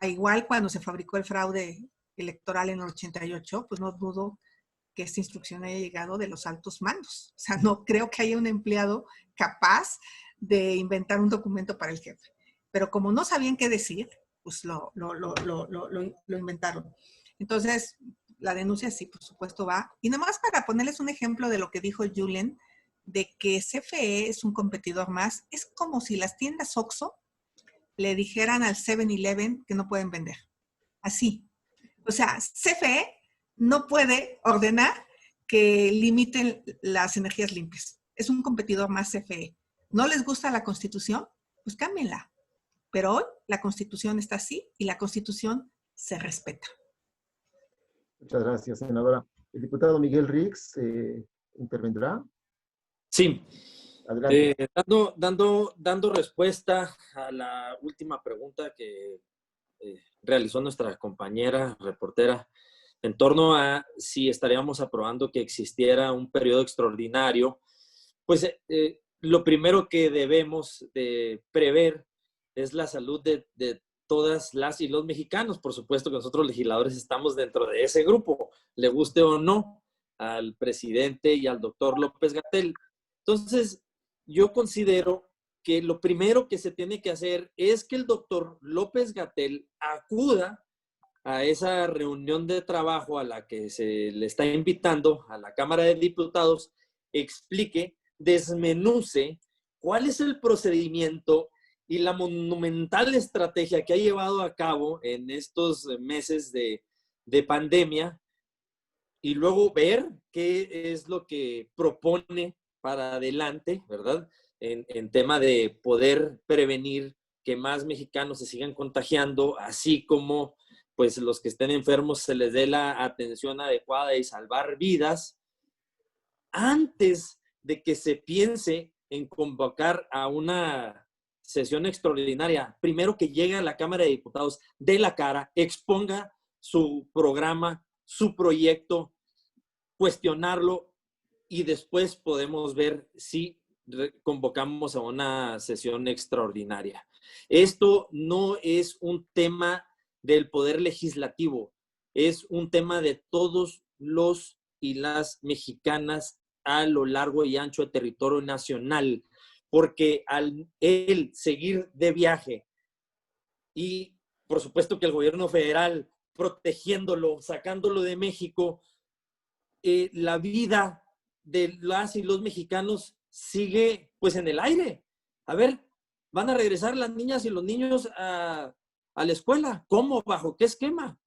Igual cuando se fabricó el fraude electoral en el 88, pues no dudo que esta instrucción haya llegado de los altos mandos. O sea, no creo que haya un empleado capaz de inventar un documento para el jefe. Pero como no sabían qué decir, pues lo inventaron. Entonces, la denuncia sí, por supuesto, va. Y nomás para ponerles un ejemplo de lo que dijo Julen, de que CFE es un competidor más, es como si las tiendas OXXO le dijeran al 7-Eleven que no pueden vender. Así. O sea, CFE no puede ordenar que limiten las energías limpias. Es un competidor más CFE. ¿No les gusta la Constitución? Pues cámbienla. Pero hoy la Constitución está así y la Constitución se respeta. Muchas gracias, senadora. El diputado Miguel Rix intervendrá. Sí. Adelante. Dando respuesta a la última pregunta que realizó nuestra compañera reportera en torno a si estaríamos aprobando que existiera un periodo extraordinario, pues lo primero que debemos de prever es la salud de todas las y los mexicanos. Por supuesto que nosotros legisladores estamos dentro de ese grupo, le guste o no al presidente y al doctor López-Gatell. Entonces, yo considero que lo primero que se tiene que hacer es que el doctor López-Gatell acuda a esa reunión de trabajo a la que se le está invitando a la Cámara de Diputados, explique, desmenuce cuál es el procedimiento y la monumental estrategia que ha llevado a cabo en estos meses de pandemia, y luego ver qué es lo que propone para adelante, ¿verdad? En tema de poder prevenir que más mexicanos se sigan contagiando, así como pues los que estén enfermos se les dé la atención adecuada y salvar vidas, antes de que se piense en convocar a una sesión extraordinaria. Primero que llegue a la Cámara de Diputados, dé la cara, exponga su programa, su proyecto, cuestionarlo, y después podemos ver si convocamos a una sesión extraordinaria. Esto no es un tema del Poder Legislativo, es un tema de todos los y las mexicanas a lo largo y ancho del territorio nacional, porque al él seguir de viaje y por supuesto que el gobierno federal protegiéndolo, sacándolo de México, la vida de las y los mexicanos sigue pues en el aire. A ver, ¿van a regresar las niñas y los niños a la escuela? ¿Cómo? ¿Bajo qué esquema?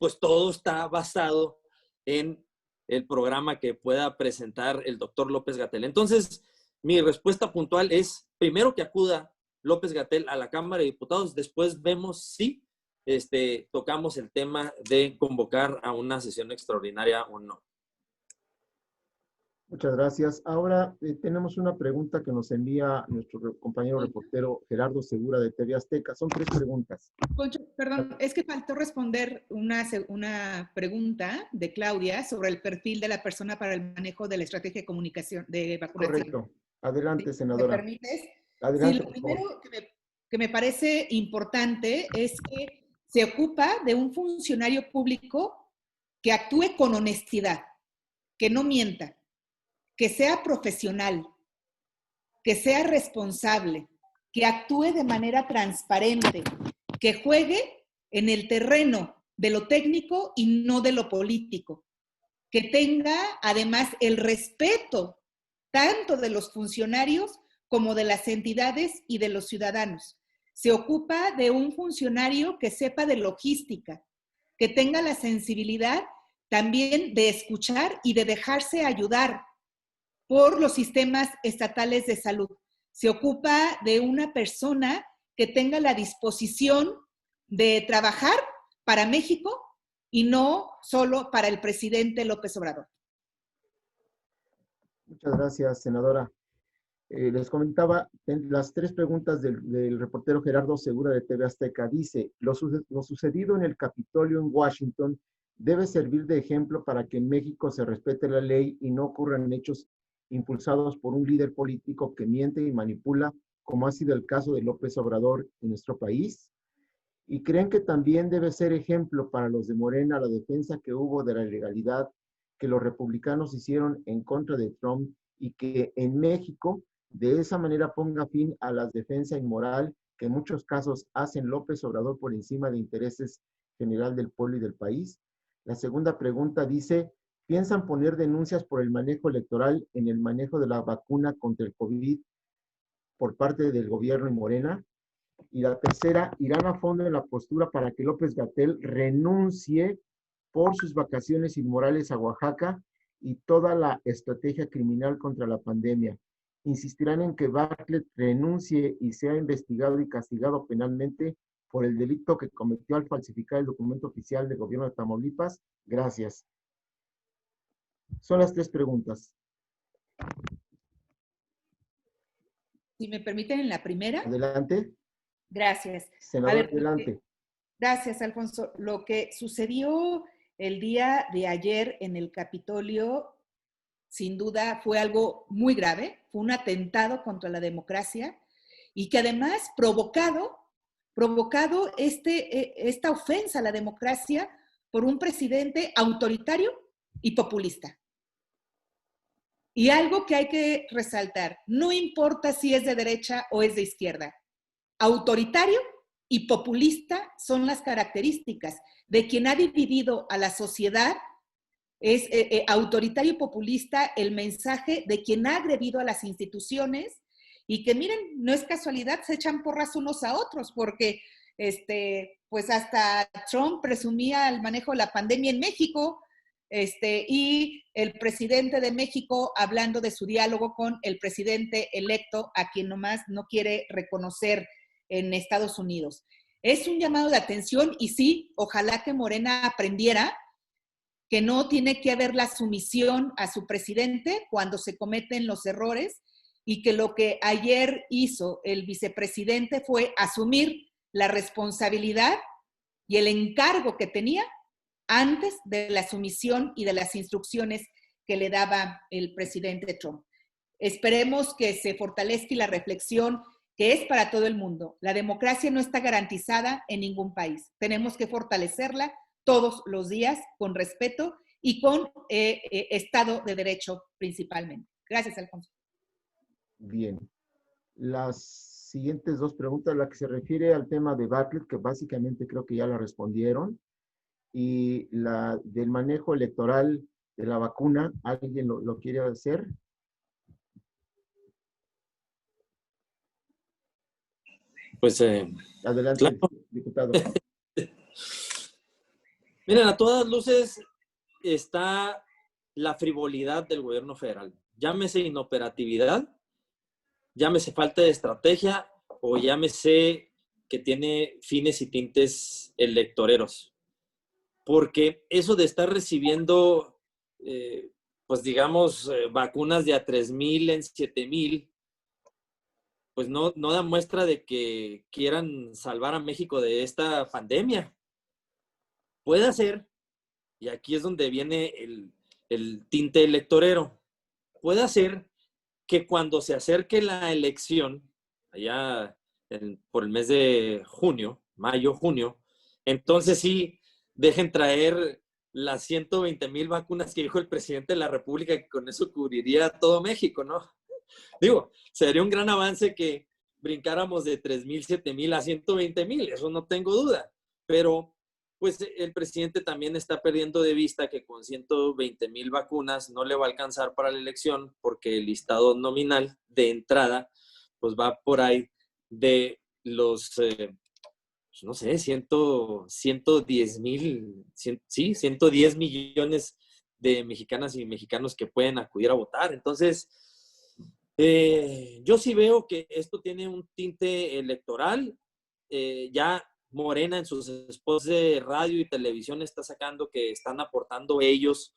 pues todo está basado en el programa que pueda presentar el doctor López-Gatell. Entonces, mi respuesta puntual es, primero que acuda López-Gatell a la Cámara de Diputados, después vemos si tocamos el tema de convocar a una sesión extraordinaria o no. Muchas gracias. Ahora tenemos una pregunta que nos envía nuestro compañero reportero Gerardo Segura de TV Azteca. Son 3 preguntas. Poncho, perdón, es que faltó responder una pregunta de Claudia sobre el perfil de la persona para el manejo de la estrategia de comunicación de vacunación. Correcto. Adelante, ¿Sí? senadora. ¿Me permites? Adelante, Sí, lo primero que me parece importante es que se ocupa de un funcionario público que actúe con honestidad, que no mienta, que sea profesional, que sea responsable, que actúe de manera transparente, que juegue en el terreno de lo técnico y no de lo político, que tenga además el respeto tanto de los funcionarios como de las entidades y de los ciudadanos. Se ocupa de un funcionario que sepa de logística, que tenga la sensibilidad también de escuchar y de dejarse ayudar por los sistemas estatales de salud. Se ocupa de una persona que tenga la disposición de trabajar para México y no solo para el presidente López Obrador. Muchas gracias, senadora. Les comentaba las 3 preguntas del reportero Gerardo Segura de TV Azteca. Dice, lo sucedido en el Capitolio en Washington debe servir de ejemplo para que en México se respete la ley y no ocurran hechos impulsados por un líder político que miente y manipula, como ha sido el caso de López Obrador en nuestro país. Y creen que también debe ser ejemplo para los de Morena la defensa que hubo de la ilegalidad que los republicanos hicieron en contra de Trump y que en México de esa manera ponga fin a la defensa inmoral que en muchos casos hacen López Obrador por encima de intereses general del pueblo y del país. La segunda pregunta dice, ¿piensan poner denuncias por el manejo electoral en el manejo de la vacuna contra el COVID por parte del gobierno y Morena? Y la tercera, ¿irán a fondo en la postura para que López-Gatell renuncie por sus vacaciones inmorales a Oaxaca y toda la estrategia criminal contra la pandemia? ¿Insistirán en que Bartlett renuncie y sea investigado y castigado penalmente por el delito que cometió al falsificar el documento oficial del gobierno de Tamaulipas? Gracias. Son las 3 preguntas. Si me permiten, en la primera. Adelante. Gracias. Senador, adelante. Gracias, Alfonso. Lo que sucedió el día de ayer en el Capitolio, sin duda, fue algo muy grave, fue un atentado contra la democracia y que además provocado esta ofensa a la democracia por un presidente autoritario y populista. Y algo que hay que resaltar, no importa si es de derecha o es de izquierda, autoritario y populista son las características de quien ha dividido a la sociedad. Es autoritario y populista el mensaje de quien ha agredido a las instituciones y que miren, no es casualidad, se echan porras unos a otros porque pues hasta Trump presumía el manejo de la pandemia en México y el presidente de México hablando de su diálogo con el presidente electo a quien nomás no quiere reconocer en Estados Unidos. Es un llamado de atención y sí, ojalá que Morena aprendiera que no tiene que haber la sumisión a su presidente cuando se cometen los errores y que lo que ayer hizo el vicepresidente fue asumir la responsabilidad y el encargo que tenía antes de la sumisión y de las instrucciones que le daba el presidente Trump. Esperemos que se fortalezca la reflexión que es para todo el mundo. La democracia no está garantizada en ningún país. Tenemos que fortalecerla todos los días con respeto y con Estado de Derecho principalmente. Gracias, Alfonso. Bien. Las siguientes 2 preguntas, la que se refiere al tema de Bartlett, que básicamente creo que ya la respondieron, y la del manejo electoral de la vacuna, ¿alguien lo quiere hacer? Pues adelante, claro. Diputado. Miren, a todas luces está la frivolidad del gobierno federal. Llámese inoperatividad, llámese falta de estrategia o llámese que tiene fines y tintes electoreros. Porque eso de estar recibiendo, pues digamos, vacunas de a 3,000 en 7,000, pues no da muestra de que quieran salvar a México de esta pandemia. Puede ser, y aquí es donde viene el tinte electorero, puede ser que cuando se acerque la elección, allá por el mes de junio, mayo, junio, entonces sí dejen traer las 120,000 vacunas que dijo el presidente de la República, que con eso cubriría todo México, ¿no? Digo, sería un gran avance que brincáramos de 3,000, 7,000 a 120,000, eso no tengo duda, pero pues el presidente también está perdiendo de vista que con 120,000 vacunas no le va a alcanzar para la elección, porque el listado nominal de entrada pues va por ahí de los, pues no sé, 110,000, sí, 110 millones de mexicanas y mexicanos que pueden acudir a votar. Entonces, yo sí veo que esto tiene un tinte electoral. Ya Morena en sus spots de radio y televisión está sacando que están aportando ellos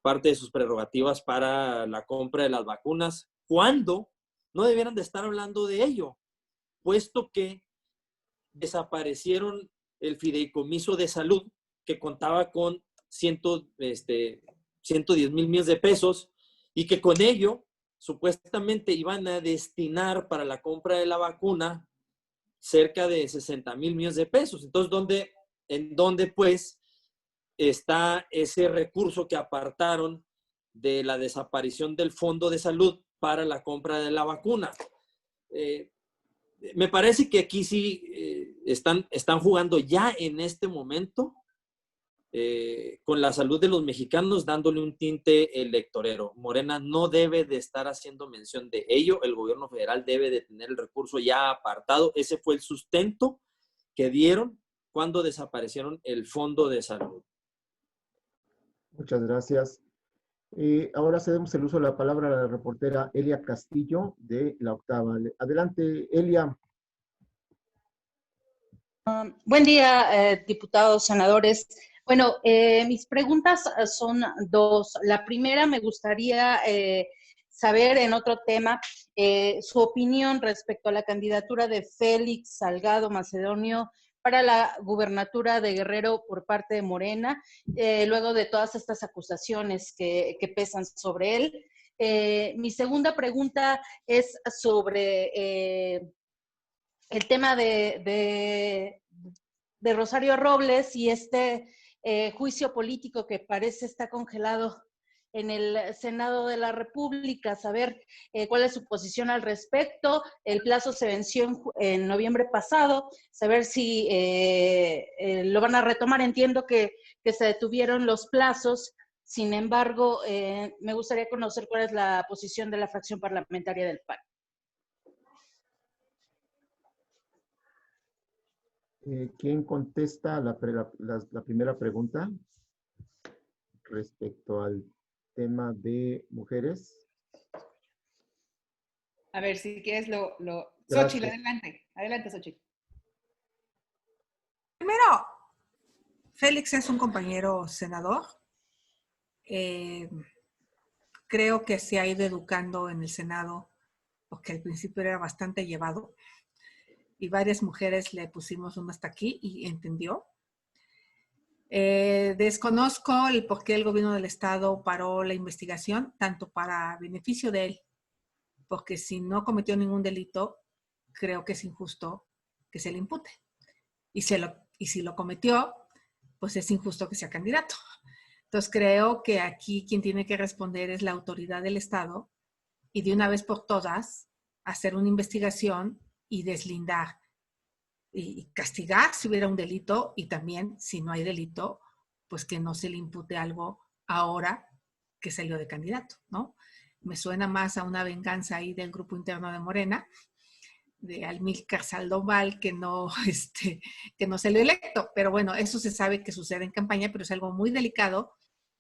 parte de sus prerrogativas para la compra de las vacunas, cuando no debieran de estar hablando de ello, puesto que desaparecieron el fideicomiso de salud que contaba con 110,000 millones de pesos y que con ello supuestamente iban a destinar para la compra de la vacuna cerca de 60,000 millones de pesos. Entonces, ¿en dónde pues está ese recurso que apartaron de la desaparición del Fondo de Salud para la compra de la vacuna? Me parece que aquí sí están jugando ya en este momento con la salud de los mexicanos, dándole un tinte electorero. Morena no debe de estar haciendo mención de ello. El gobierno federal debe de tener el recurso ya apartado. Ese fue el sustento que dieron cuando desaparecieron el Fondo de Salud. Muchas gracias. Ahora cedemos el uso de la palabra a la reportera Elia Castillo de La Octava. Adelante, Elia. Buen día, diputados, senadores. Bueno, mis preguntas son dos. La primera, me gustaría saber en otro tema su opinión respecto a la candidatura de Félix Salgado Macedonio para la gubernatura de Guerrero por parte de Morena, luego de todas estas acusaciones que pesan sobre él. Mi segunda pregunta es sobre el tema de Rosario Robles y este juicio político que parece está congelado en el Senado de la República, saber cuál es su posición al respecto. El plazo se venció en noviembre pasado, saber si lo van a retomar. Entiendo que se detuvieron los plazos, sin embargo, me gustaría conocer cuál es la posición de la fracción parlamentaria del PAN. ¿Quién contesta la primera pregunta respecto al tema de mujeres? A ver, si quieres Xochitl, adelante, Xochitl. Primero, Félix es un compañero senador. Creo que se ha ido educando en el Senado, porque al principio era bastante llevado. Y varias mujeres le pusimos un hasta aquí y entendió. Desconozco el por qué el gobierno del estado paró la investigación, tanto para beneficio de él, porque si no cometió ningún delito, creo que es injusto que se le impute. Y si lo cometió, pues es injusto que sea candidato. Entonces creo que aquí quien tiene que responder es la autoridad del estado y de una vez por todas hacer una investigación y deslindar y castigar si hubiera un delito, y también si no hay delito, pues que no se le impute algo ahora que salió de candidato, ¿no? Me suena más a una venganza ahí del grupo interno de Morena. de Amílcar Sandoval que no salió electo. Pero bueno, eso se sabe que sucede en campaña, pero es algo muy delicado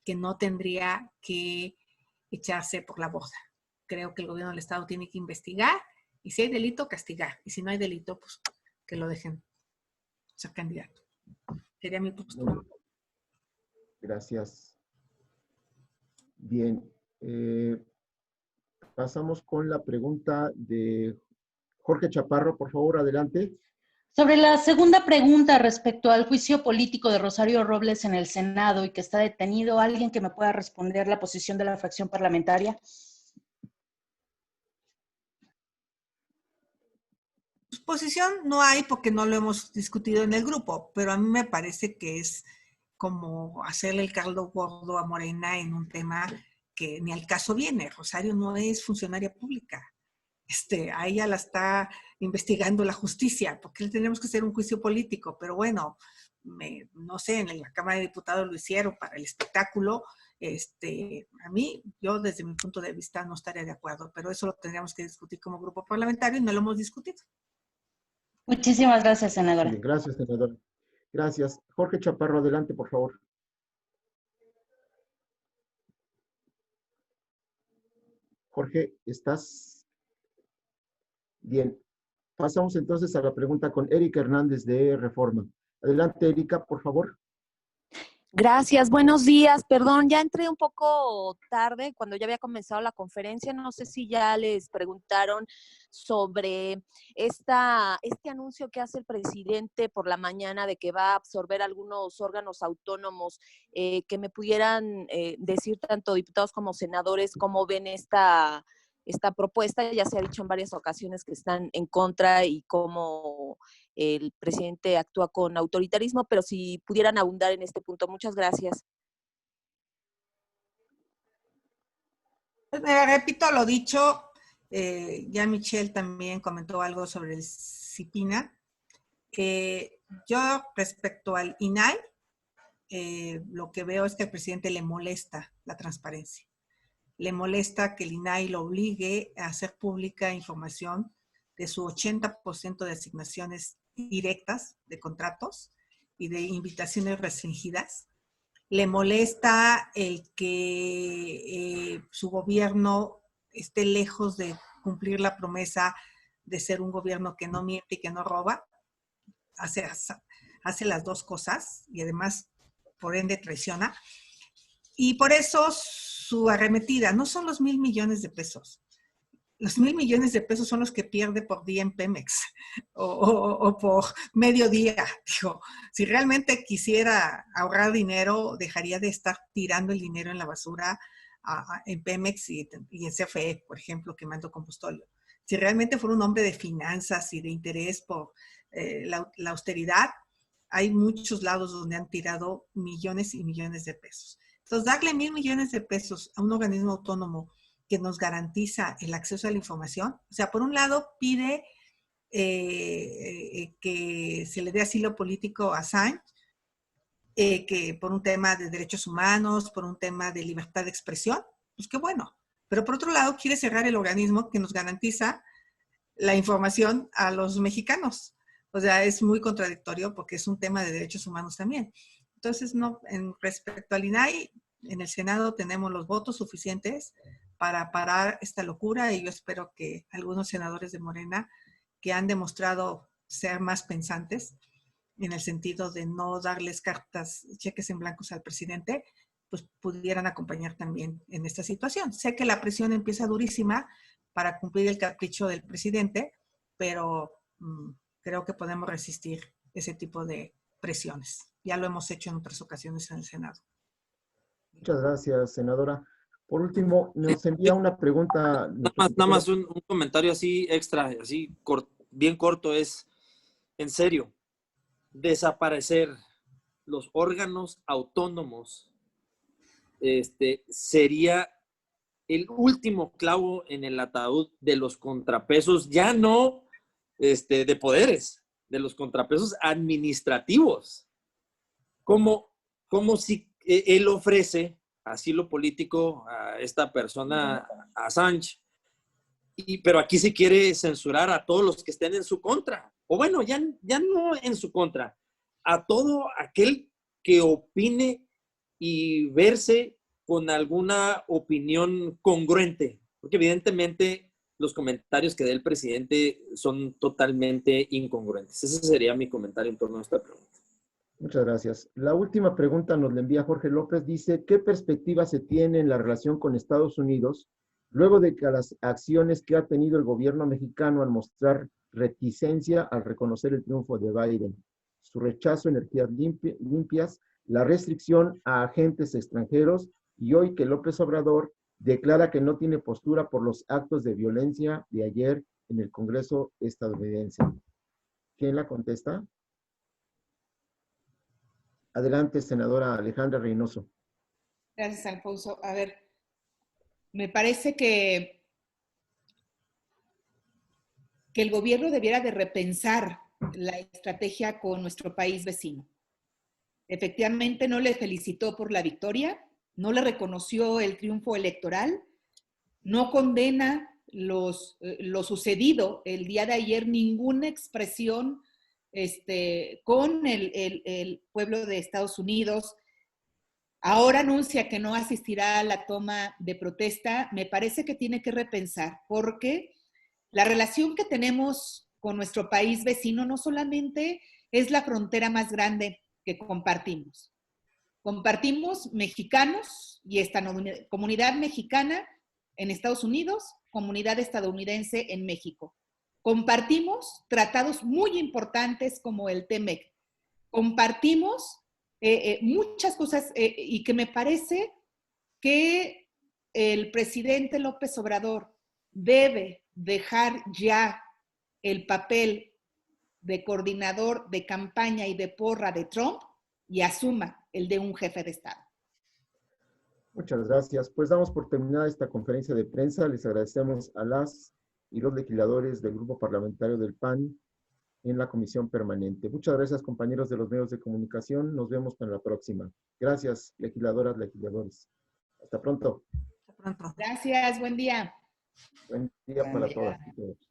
que no tendría que echarse por la borda. Creo que el gobierno del Estado tiene que investigar y si hay delito, castigar. Y si no hay delito, pues que lo dejen ser candidato. Sería mi postura. Gracias. Bien. Pasamos con la pregunta de Jorge Chaparro. Por favor, adelante. Sobre la segunda pregunta respecto al juicio político de Rosario Robles en el Senado y que está detenido, ¿alguien que me pueda responder la posición de la fracción parlamentaria? Posición no hay porque no lo hemos discutido en el grupo, pero a mí me parece que es como hacerle el caldo gordo a Morena en un tema que ni al caso viene. Rosario no es funcionaria pública. A ella la está investigando la justicia, porque le tenemos que hacer un juicio político, pero bueno, no sé, en la Cámara de Diputados lo hicieron para el espectáculo. A mí, yo desde mi punto de vista no estaría de acuerdo, pero eso lo tendríamos que discutir como grupo parlamentario y no lo hemos discutido. Muchísimas gracias, senadora. Bien, gracias, senadora. Gracias. Jorge Chaparro, adelante, por favor. Jorge, ¿estás? Bien. Pasamos entonces a la pregunta con Erika Hernández de Reforma. Adelante, Erika, por favor. Gracias, buenos días. Perdón, ya entré un poco tarde cuando ya había comenzado la conferencia. No sé si ya les preguntaron sobre este anuncio que hace el presidente por la mañana de que va a absorber algunos órganos autónomos, que me pudieran decir tanto diputados como senadores cómo ven esta propuesta. Ya se ha dicho en varias ocasiones que están en contra y cómo el presidente actúa con autoritarismo, pero si pudieran abundar en este punto. Muchas gracias. Repito lo dicho, ya Michelle también comentó algo sobre el CIPINA. Yo respecto al INAI, lo que veo es que al presidente le molesta la transparencia. Le molesta que el INAI lo obligue a hacer pública información de su 80% de asignaciones directas de contratos y de invitaciones restringidas. Le molesta el que su gobierno esté lejos de cumplir la promesa de ser un gobierno que no miente y que no roba. Hace las dos cosas y además, por ende, traiciona. Y por eso su arremetida no son los 1,000 millones de pesos. Los 1,000 millones de pesos son los que pierde por día en Pemex o por medio día. Digo, si realmente quisiera ahorrar dinero, dejaría de estar tirando el dinero en la basura en Pemex y en CFE, por ejemplo, quemando combustible. Si realmente fuera un hombre de finanzas y de interés por la austeridad, hay muchos lados donde han tirado millones y millones de pesos. Entonces, darle 1,000 millones de pesos a un organismo autónomo que nos garantiza el acceso a la información. O sea, por un lado pide que se le dé asilo político a Assange, que por un tema de derechos humanos, por un tema de libertad de expresión, pues qué bueno. Pero por otro lado quiere cerrar el organismo que nos garantiza la información a los mexicanos. O sea, es muy contradictorio porque es un tema de derechos humanos también. Entonces, no, respecto al INAI, en el Senado tenemos los votos suficientes para parar esta locura y yo espero que algunos senadores de Morena que han demostrado ser más pensantes en el sentido de no darles cheques en blancos al presidente, pues pudieran acompañar también en esta situación. Sé que la presión empieza durísima para cumplir el capricho del presidente, pero creo que podemos resistir ese tipo de presiones. Ya lo hemos hecho en otras ocasiones en el Senado. Muchas gracias, senadora. Por último, nos envía una pregunta. Nada más un comentario así extra, así bien corto, es, en serio, desaparecer los órganos autónomos sería el último clavo en el ataúd de los contrapesos, ya no de poderes, de los contrapesos administrativos. Como si él ofrece asilo político a esta persona, a Assange, pero aquí se quiere censurar a todos los que estén en su contra. O bueno, ya no en su contra, a todo aquel que opine y verse con alguna opinión congruente, porque evidentemente los comentarios que dé el presidente son totalmente incongruentes. Ese sería mi comentario en torno a esta pregunta. Muchas gracias. La última pregunta nos la envía Jorge López. Dice, ¿qué perspectiva se tiene en la relación con Estados Unidos luego de que las acciones que ha tenido el gobierno mexicano al mostrar reticencia al reconocer el triunfo de Biden, su rechazo a energías limpias, la restricción a agentes extranjeros y hoy que López Obrador declara que no tiene postura por los actos de violencia de ayer en el Congreso estadounidense? ¿Quién la contesta? Adelante, senadora Alejandra Reynoso. Gracias, Alfonso. A ver, me parece que el gobierno debiera de repensar la estrategia con nuestro país vecino. Efectivamente, no le felicitó por la victoria, no le reconoció el triunfo electoral, no condena lo sucedido el día de ayer, ninguna expresión con el pueblo de Estados Unidos. Ahora anuncia que no asistirá a la toma de protesta. Me parece que tiene que repensar, porque la relación que tenemos con nuestro país vecino no solamente es la frontera más grande que compartimos. Compartimos mexicanos y esta comunidad mexicana en Estados Unidos, comunidad estadounidense en México. Compartimos tratados muy importantes como el TEMEC. Compartimos muchas cosas y que me parece que el presidente López Obrador debe dejar ya el papel de coordinador de campaña y de porra de Trump y asuma el de un jefe de Estado. Muchas gracias. Pues damos por terminada esta conferencia de prensa. Les agradecemos a las y los legisladores del Grupo Parlamentario del PAN en la Comisión Permanente. Muchas gracias, compañeros de los medios de comunicación. Nos vemos para la próxima. Gracias, legisladoras, legisladores. Hasta pronto. Hasta pronto. Gracias, buen día. Buen día para todas y todos.